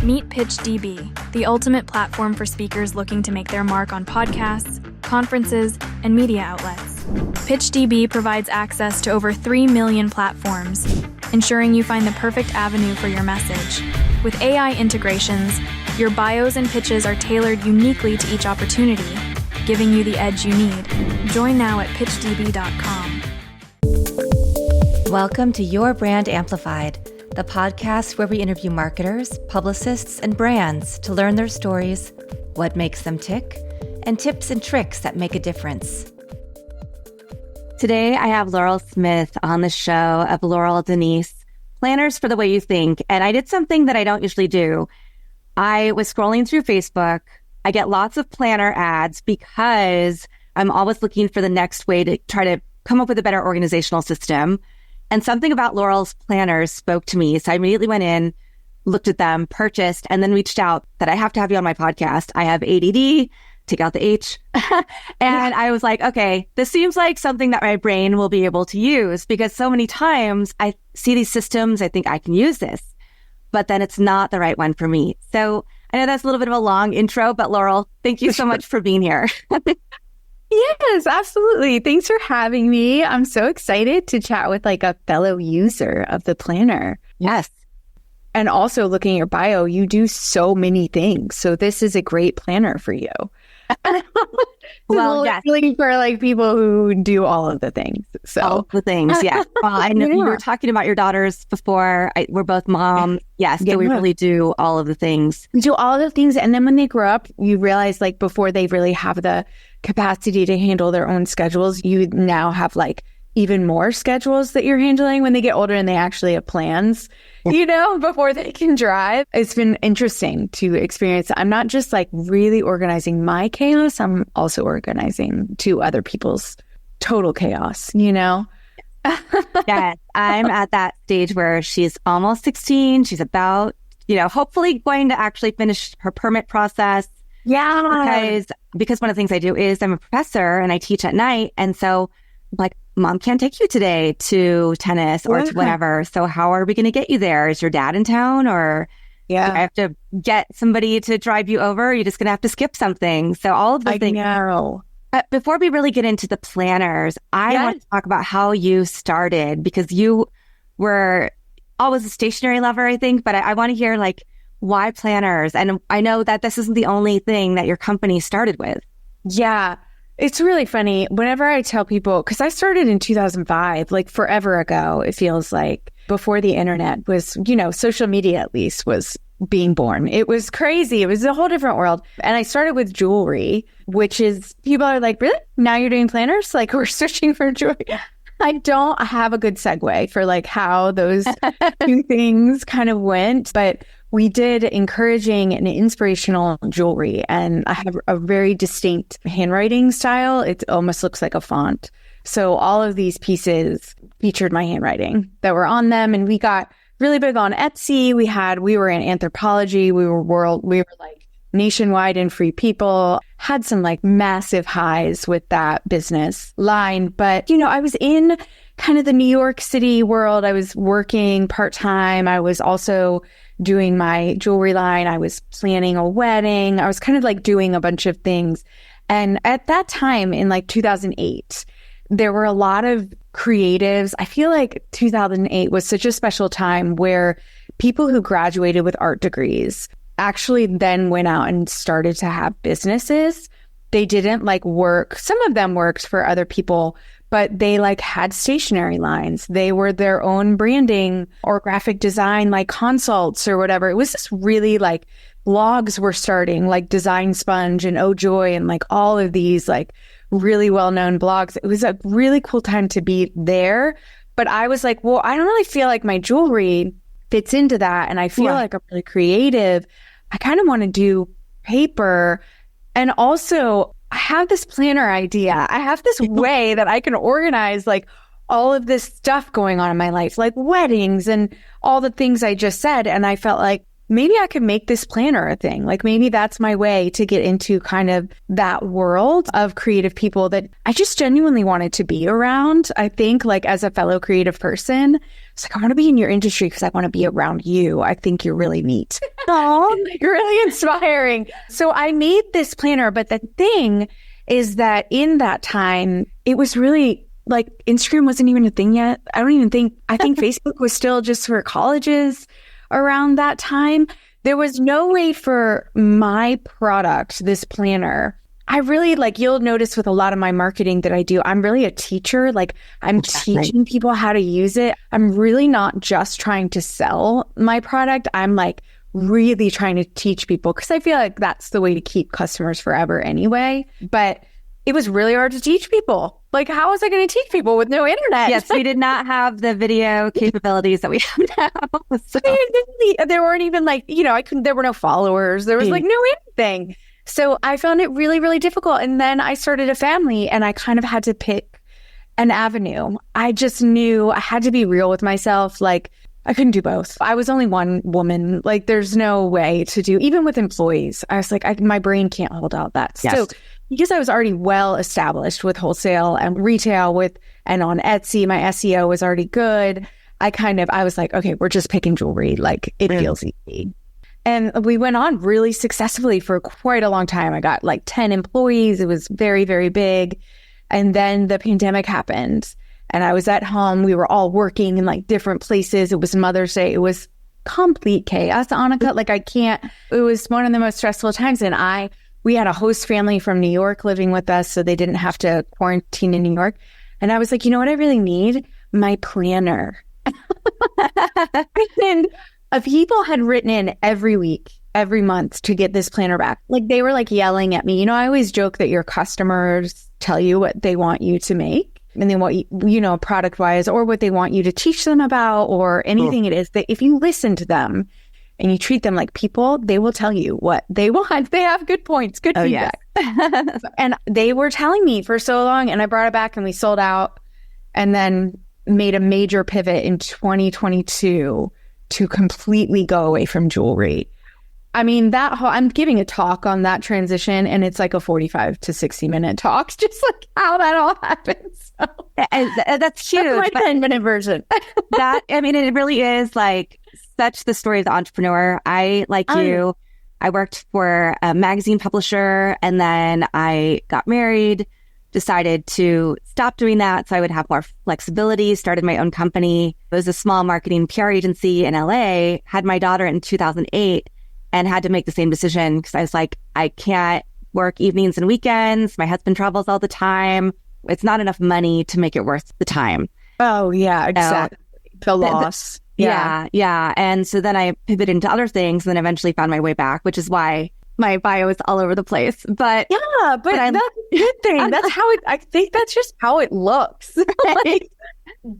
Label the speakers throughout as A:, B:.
A: Meet PitchDB, the ultimate platform for speakers looking to make their mark on podcasts, conferences, and media outlets. PitchDB provides access to over 3 million platforms, ensuring you find the perfect avenue for your message. With AI integrations, your bios and pitches are tailored uniquely to each opportunity, giving you the edge you need. Join now at pitchdb.com.
B: Welcome to Your Brand Amplified, the podcast where we interview marketers, publicists, and brands to learn their stories, what makes them tick, and tips and tricks that make a difference. Today, I have Laurel Smith on the show of Laurel Denise, Planners for the Way You Think. And I did something that I don't usually do. I was scrolling through Facebook. I get lots of planner ads because I'm always looking for the next way to try to come up with a better organizational system. And something about Laurel's planners spoke to me. So I immediately went in, looked at them, purchased, and then reached out that I have to have you on my podcast. I have ADD, take out the H. And I was like, okay, this seems like something that my brain will be able to use, because so many times I see these systems, I think I can use this, but then it's not the right one for me. So I know that's a little bit of a long intro, but Laurel, thank you so much for being here.
C: Yes, absolutely. Thanks for having me. I'm so excited to chat with like a fellow user of the planner.
B: Yes.
C: And also looking at your bio, you do so many things. So this is a great planner for you.
B: Well, yes.
C: Looking for like people who do all of the things. So
B: all the things, yeah. Well, I know you were talking about your daughters before. We're both moms. Yes, so we really do all of the things.
C: We do all the things. And then when they grow up, you realize like before they really have the capacity to handle their own schedules, you now have like even more schedules that you're handling when they get older and they actually have plans, you know, before they can drive. It's been interesting to experience. I'm not just like really organizing my chaos. I'm also organizing two other people's total chaos, you know?
B: Yes, I'm at that stage where she's almost 16. She's about, hopefully going to actually finish her permit process.
C: Yeah.
B: Because one of the things I do is I'm a professor and I teach at night. And so like, Mom can't take you today to tennis or to whatever. So how are we going to get you there? Is your dad in town, or do I have to get somebody to drive you over? You're just going to have to skip something. So all of the things.
C: Know.
B: But before we really get into the planners, I want to talk about how you started, because you were always a stationery lover, I think. But I want to hear like, why planners? And I know that this isn't the only thing that your company started with.
C: Yeah. It's really funny. Whenever I tell people, because I started in 2005, like forever ago, it feels like, before the internet was, social media at least was being born. It was crazy. It was a whole different world. And I started with jewelry, which is, people are like, really? Now you're doing planners? Like, we're searching for jewelry. I don't have a good segue for like how those two things kind of went, but we did encouraging and inspirational jewelry, and I have a very distinct handwriting style. It almost looks like a font. So all of these pieces featured my handwriting that were on them, and we got really big on Etsy. We were in Anthropology. We were like nationwide in Free People, had some like massive highs with that business line. But, I was in kind of the New York City world. I was working part-time. I was also doing my jewelry line. I was planning a wedding. I was kind of like doing a bunch of things. And at that time in like 2008, there were a lot of creatives. I feel like 2008 was such a special time where people who graduated with art degrees actually then went out and started to have businesses. They didn't like work. Some of them worked for other people, but they like had stationery lines. They were their own branding or graphic design, like consults or whatever. It was just really like blogs were starting, like Design Sponge and Oh Joy and like all of these like really well-known blogs. It was a really cool time to be there. But I was like, well, I don't really feel like my jewelry fits into that. And I feel like I'm really creative. I kind of want to do paper. And also, I have this planner idea. I have this way that I can organize like all of this stuff going on in my life, like weddings and all the things I just said. And I felt like maybe I could make this planner a thing. Like maybe that's my way to get into kind of that world of creative people that I just genuinely wanted to be around. I think like as a fellow creative person, it's like, I want to be in your industry because I want to be around you. I think you're really neat. Oh, like really inspiring. So I made this planner, but the thing is that in that time, it was really like Instagram wasn't even a thing yet. I think Facebook was still just for colleges around that time. There was no way for my product, this planner. I really like, you'll notice with a lot of my marketing that I do, I'm really a teacher. Like I'm teaching people how to use it. I'm really not just trying to sell my product. I'm like really trying to teach people because I feel like that's the way to keep customers forever anyway. But it was really hard to teach people. Like, how was I going to teach people with no internet?
B: Yes, we did not have the video capabilities that we have now. So.
C: There weren't even like, there were no followers. There was like no anything. So I found it really, really difficult. And then I started a family and I kind of had to pick an avenue. I just knew I had to be real with myself. Like, I couldn't do both. I was only one woman. Like, there's no way to do, even with employees. I was like, my brain can't hold out that.
B: Yes.
C: So because I was already well established with wholesale and retail and on Etsy, my SEO was already good. I was like, okay, we're just picking jewelry. Like it feels easy. And we went on really successfully for quite a long time. I got like 10 employees. It was very, very big. And then the pandemic happened and I was at home. We were all working in like different places. It was Mother's Day. It was complete chaos, Annika. Like it was one of the most stressful times. And we had a host family from New York living with us, so they didn't have to quarantine in New York. And I was like, you know what I really need? My planner. And people had written in every week, every month to get this planner back. Like they were like yelling at me. I always joke that your customers tell you what they want you to make and then what, product wise, or what they want you to teach them about or anything it is that if you listen to them, and you treat them like people, they will tell you what they want. They have good points, good feedback. Yes. And they were telling me for so long, and I brought it back and we sold out and then made a major pivot in 2022 to completely go away from jewelry. I mean, I'm giving a talk on that transition and it's like a 45 to 60 minute talk, just like how that all happens. So,
B: that's huge.
C: That's my 10-minute version.
B: It really is like such the story of the entrepreneur. I worked for a magazine publisher and then I got married, decided to stop doing that so I would have more flexibility, started my own company. It was a small marketing PR agency in LA, had my daughter in 2008 and had to make the same decision because I was like, I can't work evenings and weekends. My husband travels all the time. It's not enough money to make it worth the time.
C: Oh, yeah, exactly. The loss.
B: Yeah. And so then I pivoted into other things and then eventually found my way back, which is why my bio is all over the place. But
C: yeah, but that's a good thing. I think that's just how it looks. Like,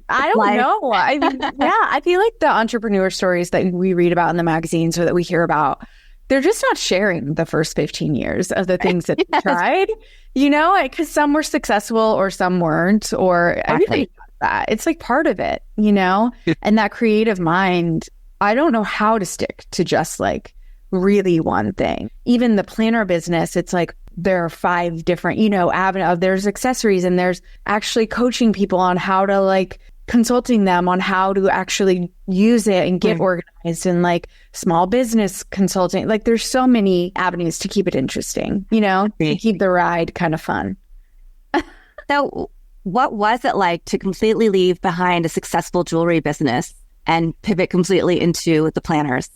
C: I don't know. I mean, I feel like the entrepreneur stories that we read about in the magazines or that we hear about, they're just not sharing the first 15 years of the things that they tried, because some were successful or some weren't, or everything. That it's like part of it, and that creative mind, I don't know how to stick to just like really one thing. Even the planner business, it's like there are 5 different, avenues. There's accessories and there's actually coaching people on how to like consulting them on how to actually use it and get organized and like small business consulting. Like there's so many avenues to keep it interesting, to keep the ride kind of fun.
B: So what was it like to completely leave behind a successful jewelry business and pivot completely into the planners?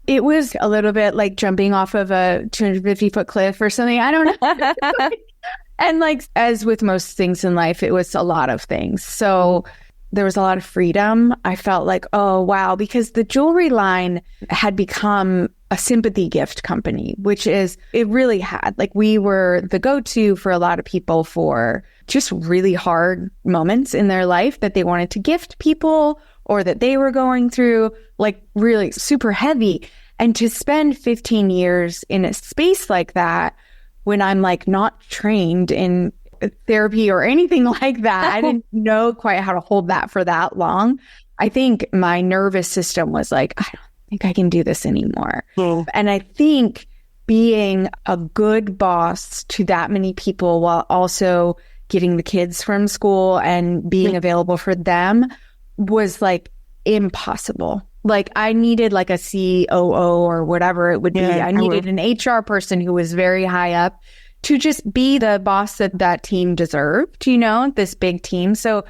C: It was a little bit like jumping off of a 250-foot cliff or something. I don't know. And like, as with most things in life, it was a lot of things. So there was a lot of freedom. I felt like, oh, wow, because the jewelry line had become a sympathy gift company, which is, it really had, like, we were the go-to for a lot of people for just really hard moments in their life that they wanted to gift people or that they were going through, like really super heavy. And to spend 15 years in a space like that, when I'm like not trained in therapy or anything like that, I didn't know quite how to hold that for that long. I think my nervous system was like, think I can do this anymore. And I think being a good boss to that many people while also getting the kids from school and being available for them was like impossible. Like I needed like a COO or whatever it would be. I needed an HR person who was very high up to just be the boss that that team deserved, you know, this big team. So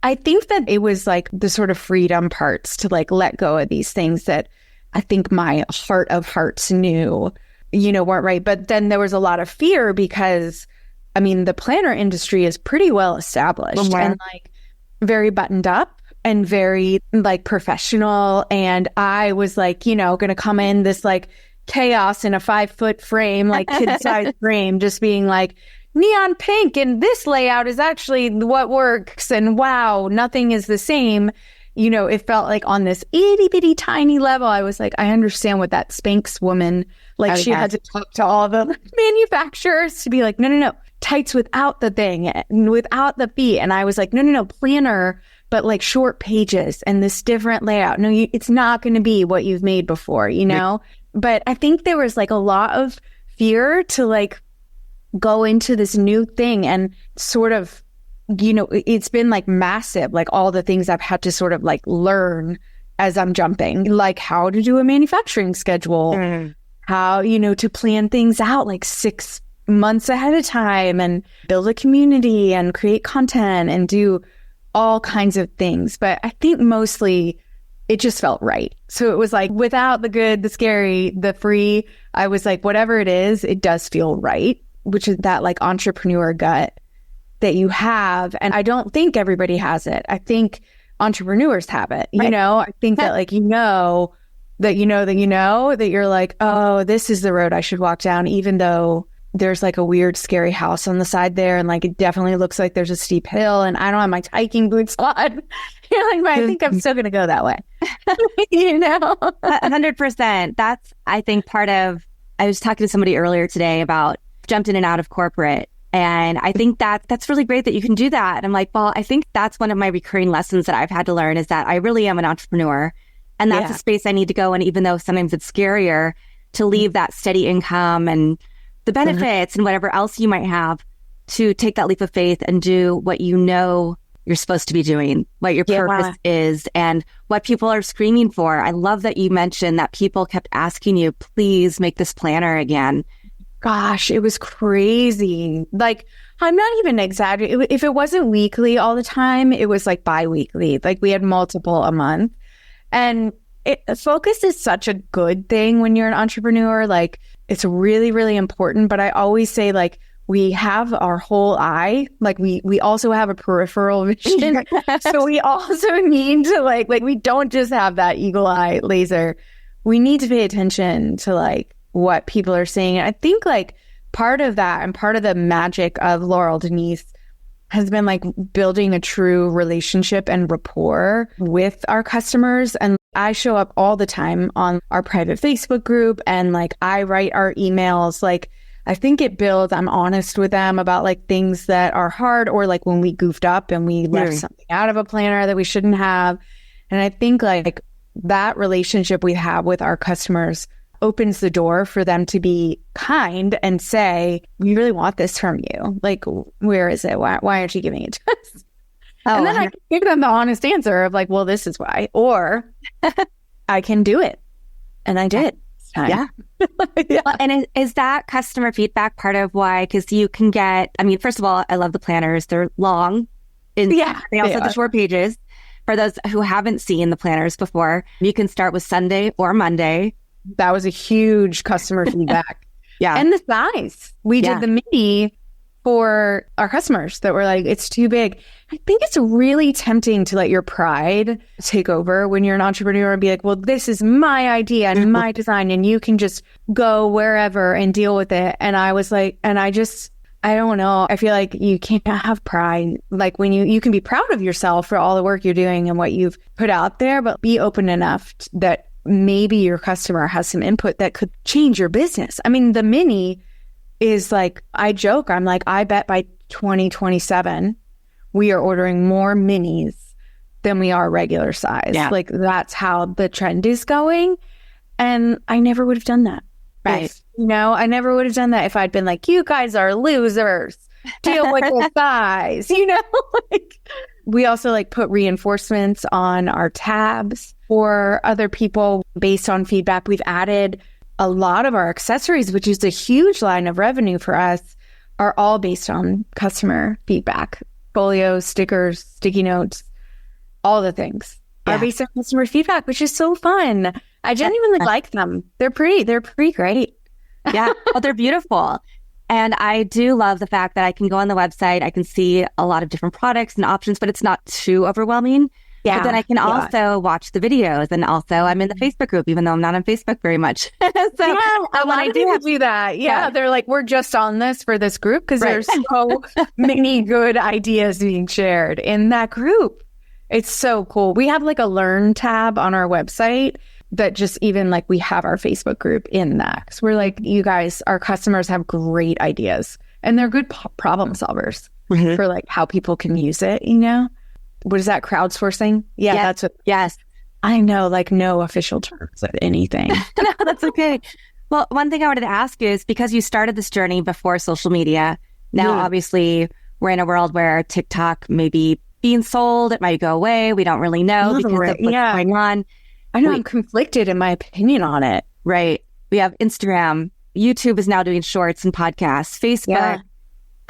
C: I think that it was like the sort of freedom parts to like let go of these things that I think my heart of hearts knew, you know, weren't right. But then there was a lot of fear because, I mean, the planner industry is pretty well established and like very buttoned up and very like professional. And I was like, you know, going to come in this like chaos in a 5-foot frame, like kid-sized frame, just being like neon pink and this layout is actually what works. And wow, nothing is the same. You know, it felt like on this itty bitty tiny level, I was like, I understand what that Spanx woman, like she had to talk to all the manufacturers to be like, no, tights without the thing, without the fee. And I was like, no, planner, but like short pages and this different layout. No, it's not going to be what you've made before, you know? But I think there was like a lot of fear to like go into this new thing and sort of, you know, it's been like massive, like all the things I've had to sort of like learn as I'm jumping, like how to do a manufacturing schedule, how, you know, to plan things out like 6 months ahead of time and build a community and create content and do all kinds of things. But I think mostly it just felt right. So it was like without the good, the scary, the free, I was like, whatever it is, it does feel right, which is that like entrepreneur gut that you have. And I don't think everybody has it. I think entrepreneurs have it. You know, I think that like, that you're like, oh, this is the road I should walk down, even though there's like a weird, scary house on the side there. And like, it definitely looks like there's a steep hill and I don't have my hiking boots on. You're like, but I think I'm still going to go that way. You know,
B: 100%. That's, I think I was talking to somebody earlier today about jumped in and out of corporate. And I think that's really great that you can do that. And I'm like, well, I think that's one of my recurring lessons that I've had to learn is that I really am an entrepreneur. And that's a space I need to go in, even though sometimes it's scarier to leave that steady income and the benefits and whatever else you might have to take that leap of faith and do what you know you're supposed to be doing, what your purpose is and what people are screaming for. I love that you mentioned that people kept asking you, please make this planner again.
C: Gosh, it was crazy. Like, I'm not even exaggerating. If it wasn't weekly all the time, it was like bi-weekly. Like we had multiple a month. And focus is such a good thing when you're an entrepreneur. Like it's really, really important. But I always say like, we have our whole eye. Like we also have a peripheral vision. So we also need to like we don't just have that eagle eye laser. We need to pay attention to like what people are saying. And I think like part of that and part of the magic of Laurel Denise has been like building a true relationship and rapport with our customers. And I show up all the time on our private Facebook group and like I write our emails. Like I think it builds, I'm honest with them about like things that are hard or like when we goofed up and we left something out of a planner that we shouldn't have. And I think like that relationship we have with our customers opens the door for them to be kind and say, we really want this from you. Like, where is it? Why aren't you giving it to us? And then I can give them the honest answer of like, well, this is why. Or I can do it. And I did.
B: Yeah. Well, and is that customer feedback part of why? Because you can get, I mean, first of all, I love the planners. They're long. They also have the short pages. For those who haven't seen the planners before, you can start with Sunday or Monday.
C: That was a huge customer feedback. And the size. We did the mini for our customers that were like, it's too big. I think it's really tempting to let your pride take over when you're an entrepreneur and be like, well, this is my idea and my design and you can just go wherever and deal with it. And I was like, I don't know. I feel like you can't have pride. Like when you can be proud of yourself for all the work you're doing and what you've put out there, but be open enough that maybe your customer has some input that could change your business. I mean, the mini is like, I joke, I'm like, I bet by 2027, we are ordering more minis than we are regular size. Like that's how the trend is going. And I never would have done that.
B: Right.
C: I never would have done that if I'd been like, you guys are losers. Deal with the size, like we also like put reinforcements on our tabs for other people based on feedback. We've added a lot of our accessories, which is a huge line of revenue for us, are all based on customer feedback. Folios, stickers, sticky notes, all the things are based on customer feedback, which is so fun. I genuinely like them. They're pretty great.
B: Yeah. Well, they're beautiful. And I do love the fact that I can go on the website, I can see a lot of different products and options, but it's not too overwhelming. Yeah. But then I can also watch the videos. And also I'm in the Facebook group, even though I'm not on Facebook very much. So
C: a lot of people do that. Yeah. They're like, we're just on this for this group because there's so many good ideas being shared in that group. It's so cool. We have like a learn tab on our website that just even like we have our Facebook group in that. So we're like, you guys, our customers have great ideas and they're good problem solvers for like how people can use it, What is that, crowdsourcing? Yeah, that's what.
B: Yes.
C: I know, like no official terms of anything.
B: No, that's okay. Well, one thing I wanted to ask is because you started this journey before social media, now obviously we're in a world where TikTok may be being sold, it might go away. We don't really know because of what's going on.
C: I know I'm conflicted in my opinion on it.
B: Right. We have Instagram. YouTube is now doing shorts and podcasts. Facebook. Yeah.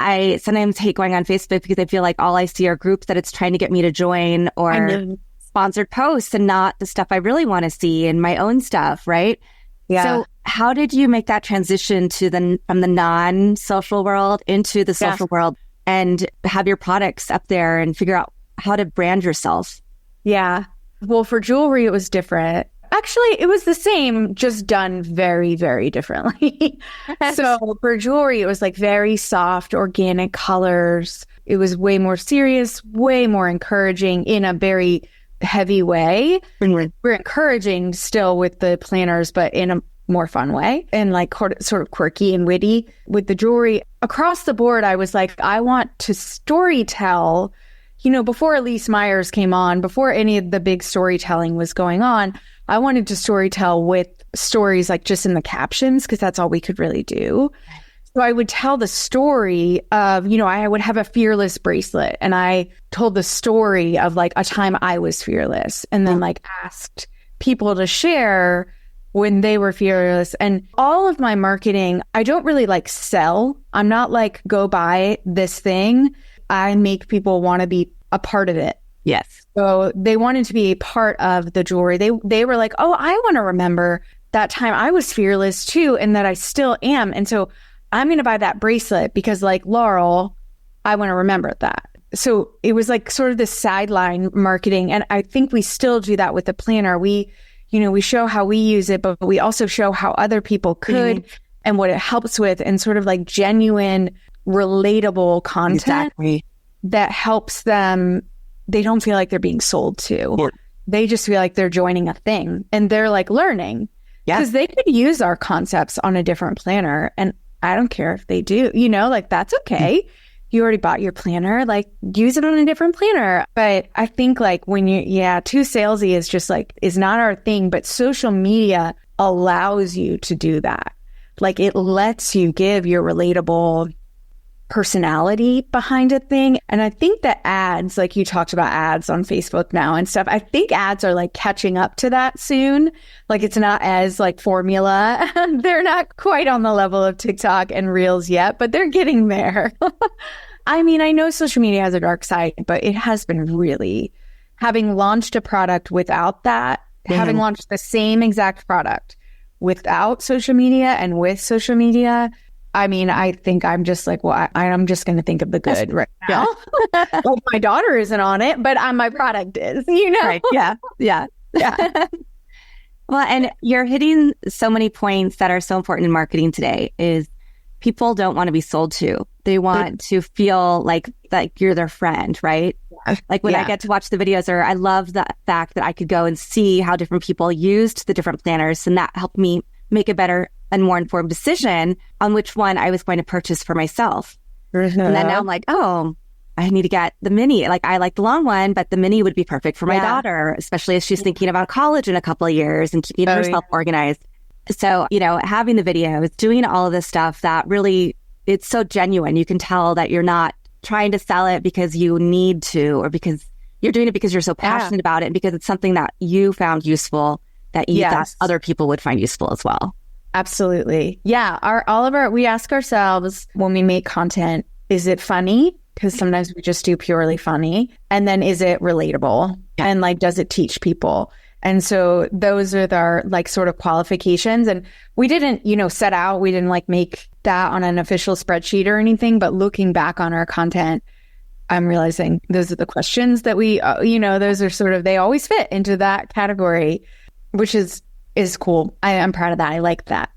B: I sometimes hate going on Facebook because I feel like all I see are groups that it's trying to get me to join or sponsored posts and not the stuff I really want to see and my own stuff. Right. Yeah. So how did you make that transition from the non-social world into the social world and have your products up there and figure out how to brand yourself?
C: Yeah. Well, for jewelry, it was different. Actually, it was the same, just done very, very differently. So for jewelry, it was like very soft, organic colors. It was way more serious, way more encouraging in a very heavy way. We're encouraging still with the planners, but in a more fun way and like sort of quirky and witty. With the jewelry across the board, I was like, I want to storytell. Before Elise Myers came on, before any of the big storytelling was going on, I wanted to storytell with stories like just in the captions because that's all we could really do. So I would tell the story of, I would have a fearless bracelet and I told the story of like a time I was fearless and then like asked people to share when they were fearless. And all of my marketing, I don't really like sell. I'm not like, go buy this thing. I make people want to be a part of it.
B: Yes.
C: So they wanted to be a part of the jewelry. They were like, oh, I want to remember that time I was fearless too, and that I still am. And so I'm going to buy that bracelet because like Laurel, I want to remember that. So it was like sort of this sideline marketing. And I think we still do that with the planner. We show how we use it, but we also show how other people could and what it helps with and sort of like genuine relatable content that helps them. They don't feel like they're being sold to. They just feel like they're joining a thing and they're like learning because they could use our concepts on a different planner. And I don't care if they do, like that's okay. You already bought your planner, like use it on a different planner. But I think like when too salesy is just like, is not our thing, but social media allows you to do that. Like it lets you give your relatable personality behind a thing. And I think that ads, like you talked about ads on Facebook now and stuff, I think ads are like catching up to that soon. Like it's not as like formula. They're not quite on the level of TikTok and Reels yet, but they're getting there. I mean, I know social media has a dark side, but it has been really, having launched a product without that, having launched the same exact product without social media and with social media, I mean, I think I'm just like, well, I'm just going to think of the good right now. Well, my daughter isn't on it, but my product is,
B: Right. Yeah. Well, and you're hitting so many points that are so important in marketing today is people don't want to be sold to. They want to feel like you're their friend, right? Like when I get to watch the videos, or I love the fact that I could go and see how different people used the different planners, and that helped me make a better and more informed decision on which one I was going to purchase for myself. And then now I'm like, oh, I need to get the mini. Like, I like the long one, but the mini would be perfect for my daughter, especially as she's thinking about college in a couple of years and keeping herself organized. So, having the videos, doing all of this stuff that really, it's so genuine. You can tell that you're not trying to sell it because you need to, or because you're doing it because you're so passionate about it, and because it's something that you found useful that you thought other people would find useful as well.
C: Absolutely. Yeah. We ask ourselves when we make content, is it funny? Because sometimes we just do purely funny. And then is it relatable? Yeah. And like, does it teach people? And so those are our like sort of qualifications. And we didn't, set out, we didn't like make that on an official spreadsheet or anything, but looking back on our content, I'm realizing those are the questions that we, those are sort of, they always fit into that category, which is cool. I'm proud of that. I like that.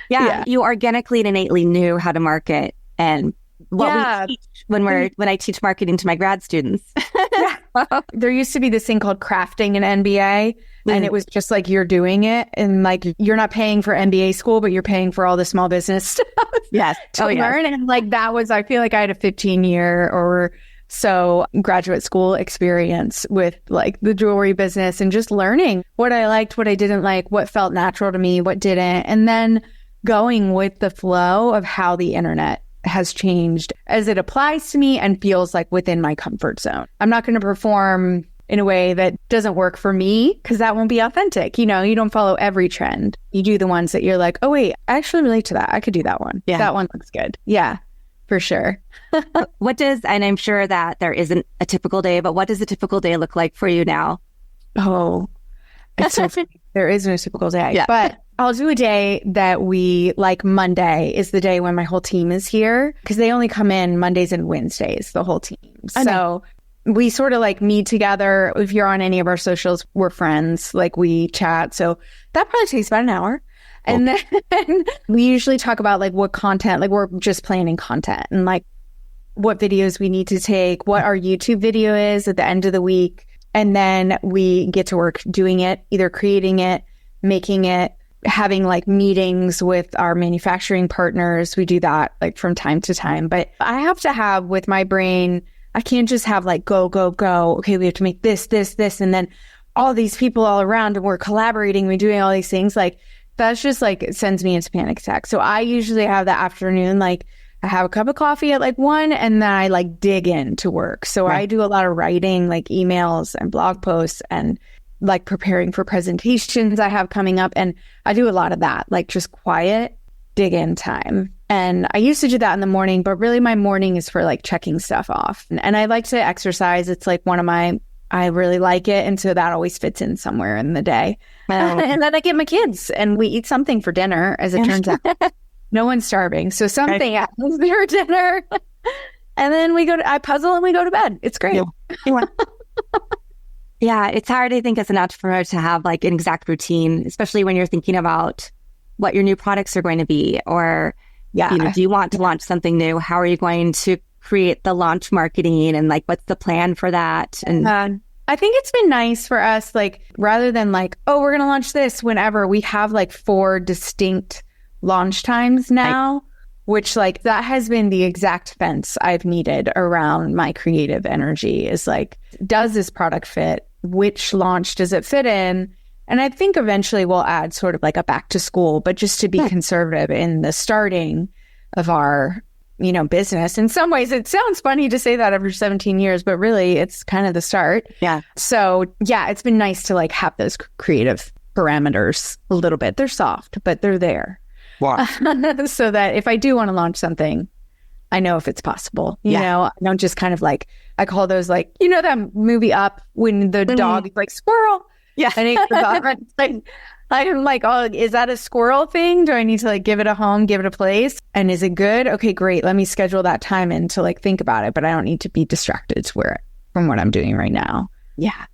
B: Yeah. You organically and innately knew how to market, and what we teach when I teach marketing to my grad students.
C: There used to be this thing called crafting an MBA, and it was just like you're doing it, and like you're not paying for MBA school, but you're paying for all the small business stuff. To learn. And like that was, I feel like I had a 15-year or so graduate school experience with like the jewelry business and just learning what I liked, what I didn't like, what felt natural to me, what didn't, and then going with the flow of how the internet has changed as it applies to me and feels like within my comfort zone. I'm not going to perform in a way that doesn't work for me because that won't be authentic. You don't follow every trend. You do the ones that you're like, oh wait, I actually relate to that. I could do that one. Yeah. That one looks good. Yeah, for sure.
B: And I'm sure that there isn't a typical day, but what does a typical day look like for you now?
C: Oh, it's so funny. There is no typical day, but I'll do a day that we like. Monday is the day when my whole team is here because they only come in Mondays and Wednesdays, the whole team. So we sort of like meet together. If you're on any of our socials, we're friends, like we chat. So that probably takes about an hour. And then we usually talk about like what content, like we're just planning content and like what videos we need to take, what our YouTube video is at the end of the week. And then we get to work doing it, either creating it, making it, having like meetings with our manufacturing partners. We do that like from time to time. But I have to have with my brain, I can't just have like go, go, go. Okay, we have to make this, and then all these people all around and we're collaborating, we're doing all these things. Like that's just like, it sends me into panic attack. So I usually have the afternoon, like I have a cup of coffee at like 1 and then I like dig into work. So I do a lot of writing, like emails and blog posts and like preparing for presentations I have coming up. And I do a lot of that, like just quiet, dig in time. And I used to do that in the morning, but really my morning is for like checking stuff off. And I like to exercise. It's like I really like it. And so that always fits in somewhere in the day. And then I get my kids and we eat something for dinner, as it turns out. No one's starving. So something happens for dinner. And then I puzzle and we go to bed. It's great.
B: Yeah, it's hard, I think, as an entrepreneur to have like an exact routine, especially when you're thinking about what your new products are going to be, or do you want to launch something new? How are you going to create the launch marketing, and like what's the plan for that? And
C: I think it's been nice for us, like rather than like, oh, we're going to launch this whenever, we have like 4 distinct launch times now. Which like that has been the exact fence I've needed around my creative energy, is like, does this product fit? Which launch does it fit in? And I think eventually we'll add sort of like a back to school, but just to be conservative in the starting of our, business. In some ways, it sounds funny to say that after 17 years, but really it's kind of the start.
B: Yeah.
C: So yeah, it's been nice to like have those creative parameters a little bit. They're soft, but they're there.
B: Wow.
C: So that if I do want to launch something, I know if it's possible. You know, I don't just kind of like, I call those like, that movie Up when the dog is like squirrel.
B: Yeah.
C: And it's the dog. I'm like, oh, is that a squirrel thing? Do I need to like give it a home, give it a place? And is it good? Okay, great. Let me schedule that time in to like think about it, but I don't need to be distracted from what I'm doing right now.
B: Yeah.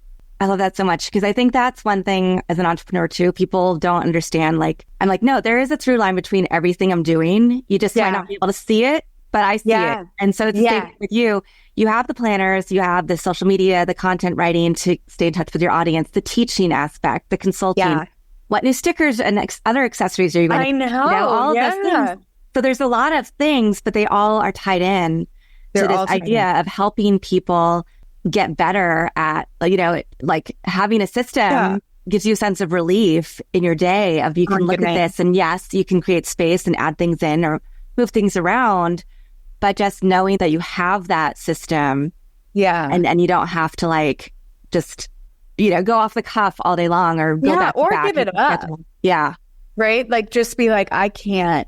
B: I love that so much, because I think that's one thing as an entrepreneur too. People don't understand. Like, I'm like, no, there is a through line between everything I'm doing. You just might not be able to see it, but I see it. And so it's the same with you. You have the planners, you have the social media, the content writing to stay in touch with your audience, the teaching aspect, the consulting. What new stickers and other accessories are you going to?
C: I know.
B: All of those things. So there's a lot of things, but they all are tied in. So this
C: ultimately.
B: idea of helping people get better at, like having a system gives you a sense of relief in your day of you can look at this and yes, you can create space and add things in or move things around, but just knowing that you have that system.
C: Yeah.
B: And you don't have to like just, go off the cuff all day long or go back to back
C: give it up.
B: Yeah.
C: Right? Like just be like, I can't.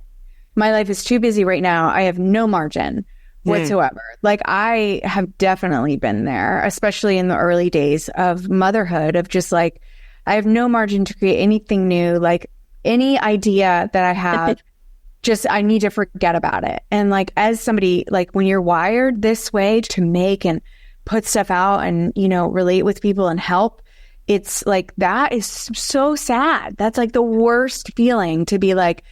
C: My life is too busy right now. I have no margin whatsoever. Like I have definitely been there, especially in the early days of motherhood, of just like, I have no margin to create anything new. Like any idea that I have, just I need to forget about it. And like as somebody, like when you're wired this way to make and put stuff out and, relate with people and help, it's like that is so sad. That's like the worst feeling, to be like,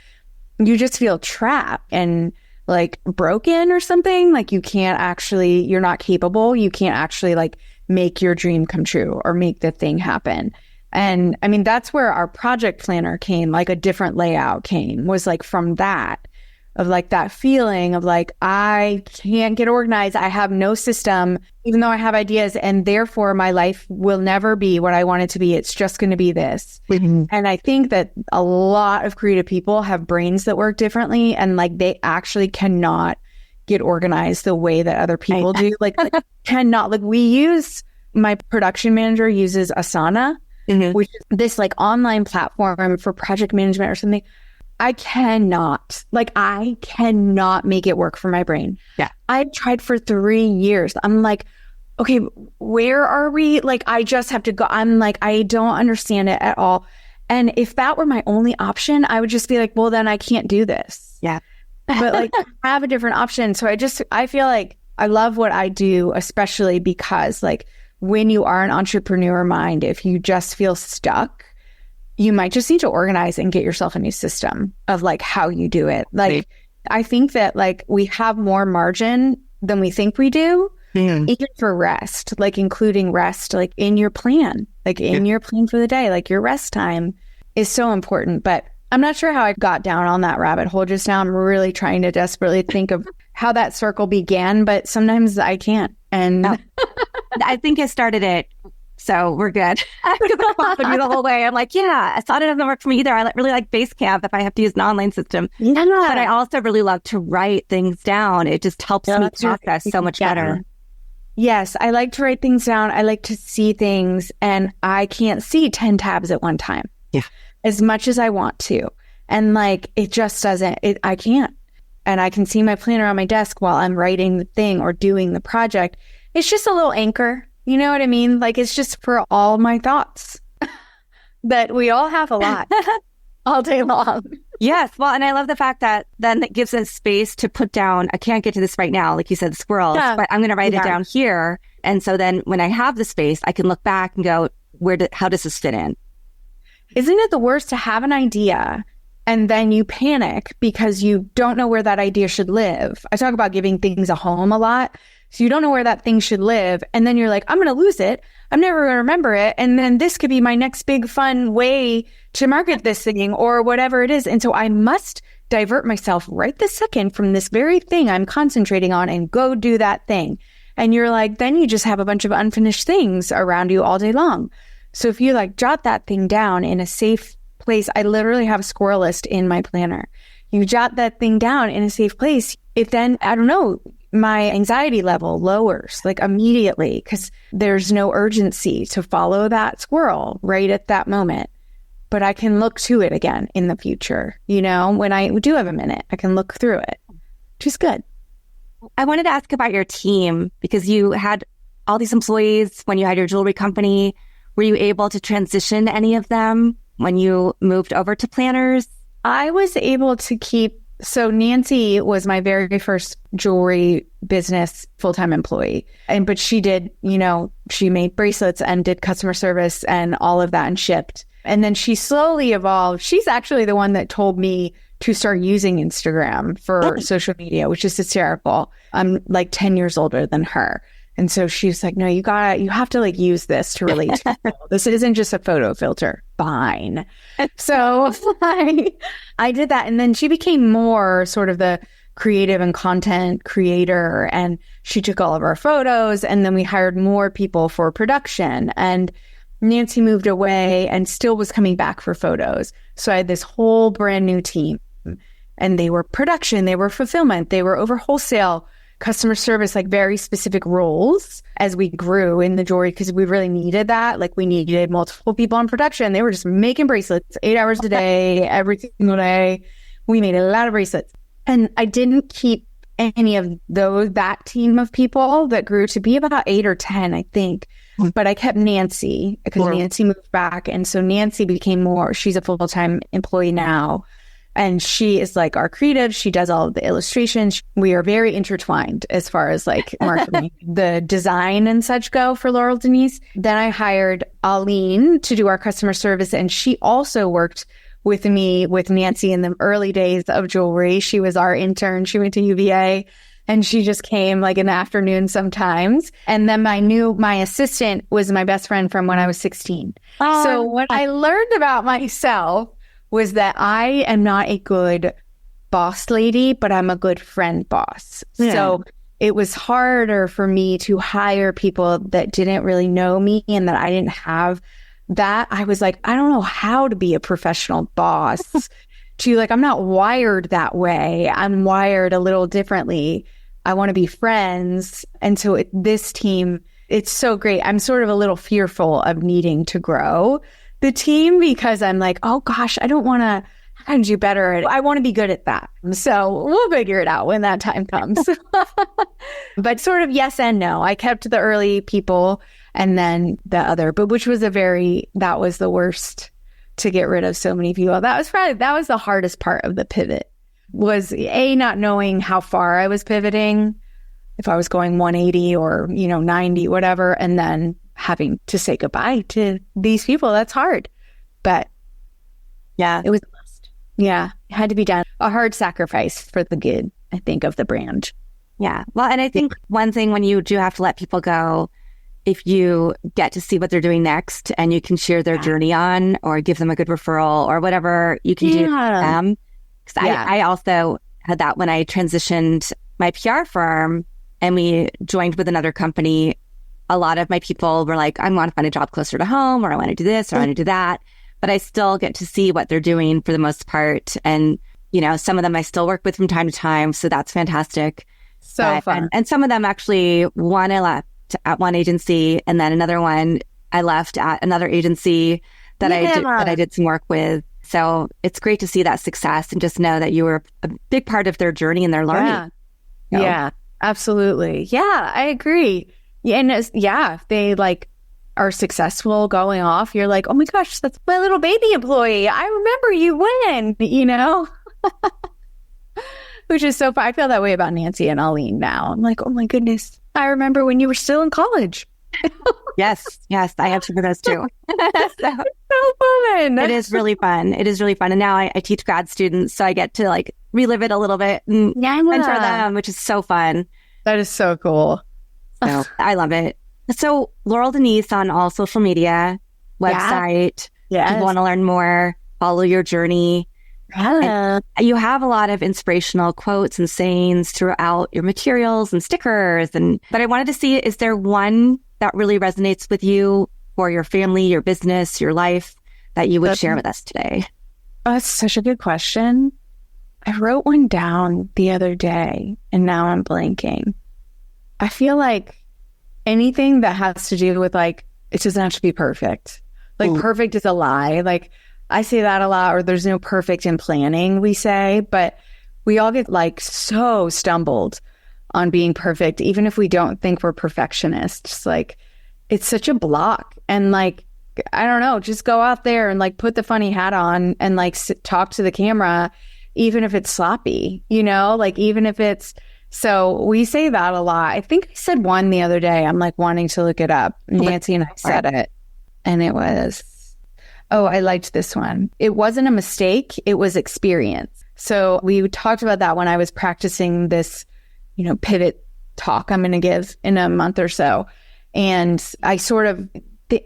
C: you just feel trapped and like broken or something. Like you're not capable. You can't actually like make your dream come true or make the thing happen. And I mean, that's where our project planner came, like a different layout came, was like from that, of like that feeling of like, I can't get organized. I have no system, even though I have ideas, and therefore my life will never be what I want it to be. It's just going to be this. Mm-hmm. And I think that a lot of creative people have brains that work differently, and like they actually cannot get organized the way that other people do. Like cannot, like my production manager uses Asana, which is this like online platform for project management or something. I cannot make it work for my brain. Yeah. I tried for 3 years. I'm like, okay, where are we? Like, I just have to go. I'm like, I don't understand it at all. And if that were my only option, I would just be like, well, then I can't do this. Yeah. But like, I have a different option. So I feel like I love what I do, especially because like when you are an entrepreneur mind, if you just feel stuck, you might just need to organize and get yourself a new system of like how you do it. Like, I think that like we have more margin than we think we do, even for rest, like including rest, like in your plan, like in your plan for the day, like your rest time is so important. But I'm not sure how I got down on that rabbit hole just now. I'm really trying to desperately think of how that circle began, but sometimes I can't. And
B: I think I started it. So we're good. I'm going to follow you the whole way. I'm like, Asana doesn't work for me either. I really like Basecamp if I have to use an online system. Yeah. But I also really love to write things down. It just helps me process so much better.
C: Yes, I like to write things down. I like to see things, and I can't see 10 tabs at one time. Yeah. As much as I want to. And like, it just doesn't, I can't. And I can see my planner on my desk while I'm writing the thing or doing the project. It's just a little anchor. You know what I mean? Like, it's just for all my thoughts that we all have a lot all day long.
B: Yes. Well, and I love the fact that then it gives us space to put down, I can't get to this right now, like you said, squirrels, but I'm going to write it down here. And so then when I have the space, I can look back and go, how does this fit in?
C: Isn't it the worst to have an idea and then you panic because you don't know where that idea should live? I talk about giving things a home a lot. So you don't know where that thing should live. And then you're like, I'm going to lose it. I'm never going to remember it. And then this could be my next big fun way to market this thing or whatever it is. And so I must divert myself right this second from this very thing I'm concentrating on and go do that thing. And you're like, then you just have a bunch of unfinished things around you all day long. So if you like jot that thing down in a safe place, I literally have a squirrel list in my planner. You jot that thing down in a safe place. It then, I don't know, my anxiety level lowers like immediately because there's no urgency to follow that squirrel right at that moment. But I can look to it again in the future. When I do have a minute, I can look through it, which is good.
B: I wanted to ask about your team because you had all these employees when you had your jewelry company. Were you able to transition any of them when you moved over to planners?
C: I was able to keep. So Nancy was my very first jewelry business full-time employee. But she did, she made bracelets and did customer service and all of that and shipped. And then she slowly evolved. She's actually the one that told me to start using Instagram for social media, which is hysterical. I'm like 10 years older than her. And so she's like, no, you have to like use this to relate to people. This isn't just a photo filter. Fine. So I did that. And then she became more sort of the creative and content creator, and she took all of our photos, and then we hired more people for production, and Nancy moved away and still was coming back for photos. So I had this whole brand new team, and they were production, they were fulfillment, they were over wholesale, customer service, like very specific roles as we grew in the jewelry, because we really needed that. Like we needed multiple people on production. They were just making bracelets 8 hours a day, every single day. We made a lot of bracelets. And I didn't keep any of that team of people that grew to be about 8 or 10, I think. But I kept Nancy because Nancy moved back. And so Nancy became she's a full-time employee now. And she is like our creative. She does all of the illustrations. We are very intertwined as far as like marketing, the design and such go for Laurel Denise. Then I hired Aline to do our customer service. And she also worked with me, with Nancy in the early days of jewelry. She was our intern. She went to UVA and she just came like in the afternoon sometimes. And then my assistant was my best friend from when I was 16. So what I learned about myself was that I am not a good boss lady, but I'm a good friend boss. Yeah. So it was harder for me to hire people that didn't really know me and that I didn't have that. I was like, I don't know how to be a professional boss. I'm not wired that way. I'm wired a little differently. I want to be friends. And so this team, it's so great. I'm sort of a little fearful of needing to grow the team because I'm like, oh gosh, I gotta do better. I want to be good at that. So we'll figure it out when that time comes. But sort of yes and no. I kept the early people and then the other, but that was the worst to get rid of so many people. That was the hardest part of the pivot, was not knowing how far I was pivoting, if I was going 180 or, 90, whatever, and then having to say goodbye to these people. That's hard. But yeah, it was a must. Yeah, it had to be done. A hard sacrifice for the good, I think, of the brand.
B: Yeah. Well, and I think one thing when you do have to let people go, if you get to see what they're doing next and you can share their journey on or give them a good referral or whatever you can do for them. Because I also had that when I transitioned my PR firm and we joined with another company. A lot of my people were like, I want to find a job closer to home, or I want to do this, or I want to do that. But I still get to see what they're doing for the most part. And, some of them I still work with from time to time. So that's fantastic.
C: So fun.
B: And some of them actually, one I left at one agency, and then another one I left at another agency that I did some work with. So it's great to see that success and just know that you were a big part of their journey and their learning.
C: Yeah, absolutely. Yeah, I agree. Yeah, and if they are successful going off, you're like, oh my gosh, that's my little baby employee. I remember you when, which is so fun. I feel that way about Nancy and Aline now. I'm like, oh my goodness, I remember when you were still in college.
B: Yes, I have some of those too.
C: So fun.
B: It is really fun. And now I teach grad students, so I get to relive it a little bit and mentor them, which is so fun.
C: That is so cool.
B: So I love it. So Laurel Denise on all social media, website.
C: Yeah.
B: If you want to learn more, follow your journey.
C: Yeah.
B: You have a lot of inspirational quotes and sayings throughout your materials and stickers. But I wanted to see, is there one that really resonates with you or your family, your business, your life that you would share with us today?
C: That's such a good question. I wrote one down the other day and now I'm blanking. I feel like anything that has to do with it doesn't have to be perfect. Perfect is a lie. I say that a lot, or there's no perfect in planning, we say, but we all get so stumbled on being perfect, even if we don't think we're perfectionists. It's such a block. And I don't know, just go out there and put the funny hat on and talk to the camera, even if it's sloppy, even if it's. So we say that a lot. I think I said one the other day. I'm wanting to look it up. Nancy and I said it. And it was, I liked this one. It wasn't a mistake. It was experience. So we talked about that when I was practicing this, pivot talk I'm going to give in a month or so. And I sort of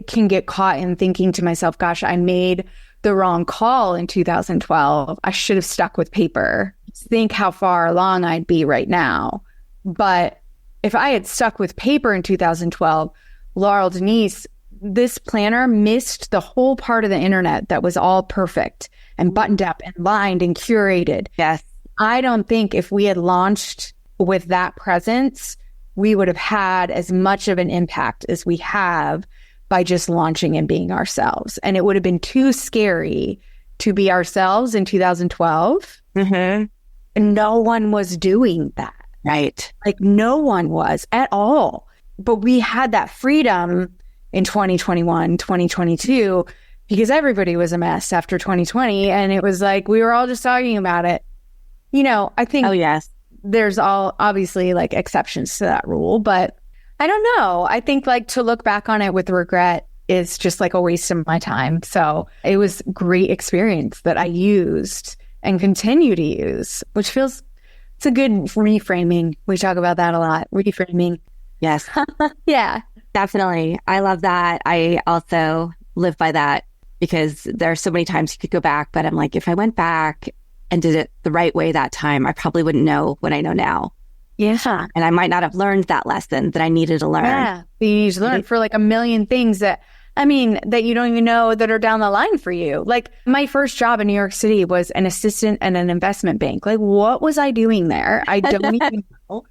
C: can get caught in thinking to myself, gosh, I made the wrong call in 2012. I should have stuck with paper. think how far along I'd be right now. But if I had stuck with paper in 2012, Laurel Denise, this planner missed the whole part of the internet that was all perfect and buttoned up and lined and curated.
B: Yes.
C: I don't think if we had launched with that presence, we would have had as much of an impact as we have by just launching and being ourselves. And it would have been too scary to be ourselves in 2012.
B: Mm-hmm.
C: And no one was doing that.
B: Right.
C: Like no one was at all. But we had that freedom in 2021, 2022, because everybody was a mess after 2020. And it was like, we were all just talking about it. You know, I think there's obviously like exceptions to that rule, but I don't know. I think like to look back on it with regret is just like a waste of my time. So it was a great experience that I used and continue to use, which feels, it's a good reframing. We talk about that a lot. Reframing.
B: Yes.
C: Yeah.
B: Definitely. I love that. I also live by that because there are so many times you could go back, but I'm like, if I went back and did it the right way that time, I probably wouldn't know what I know now.
C: Yeah.
B: And I might not have learned that lesson that I needed to learn.
C: Yeah. You need to learn for like a million things that you don't even know that are down the line for you. Like my first job in New York City was an assistant at an investment bank. Like what was I doing there? I don't even know.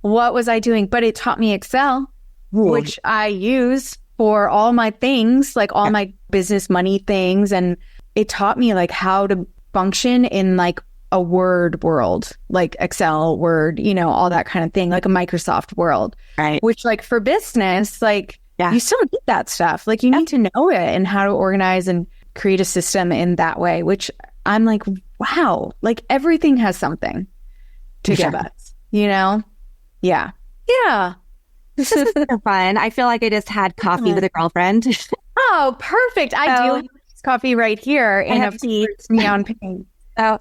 C: What was I doing? But it taught me Excel, which I use for all my things, like all my business money things. And it taught me like how to function in like a Word world, like Excel, Word, you know, all that kind of thing, like a Microsoft world.
B: Right.
C: Which like for business, like you still need that stuff. Like you need to know it and how to organize and create a system in that way, which I'm like, wow, like everything has something to give us, you know? Yeah. Yeah.
B: This is so fun. I feel like I just had coffee with a girlfriend.
C: Oh, perfect. I do have coffee right here. And of course, neon pink.
B: Oh,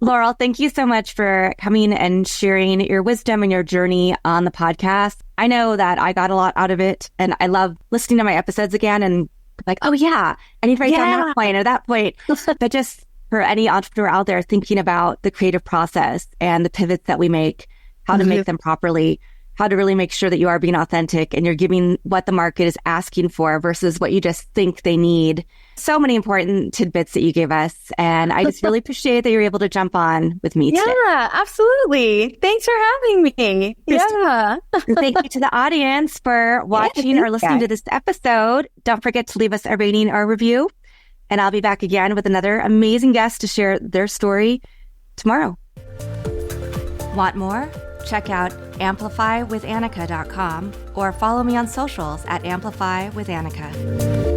B: Laurel, thank you so much for coming and sharing your wisdom and your journey on the podcast. I know that I got a lot out of it, and I love listening to my episodes again and like, oh yeah, I need to write down that point or that point. But just for any entrepreneur out there thinking about the creative process and the pivots that we make, how to make them properly, how to really make sure that you are being authentic and you're giving what the market is asking for versus what you just think they need. So many important tidbits that you gave us. And I just really appreciate that you're able to jump on with me today.
C: Yeah, absolutely. Thanks for having me. Yeah.
B: Thank you to the audience for watching or listening to this episode. Don't forget to leave us a rating or review. And I'll be back again with another amazing guest to share their story tomorrow. Want more? Check out amplifywithannika.com or follow me on socials at amplifywithannika.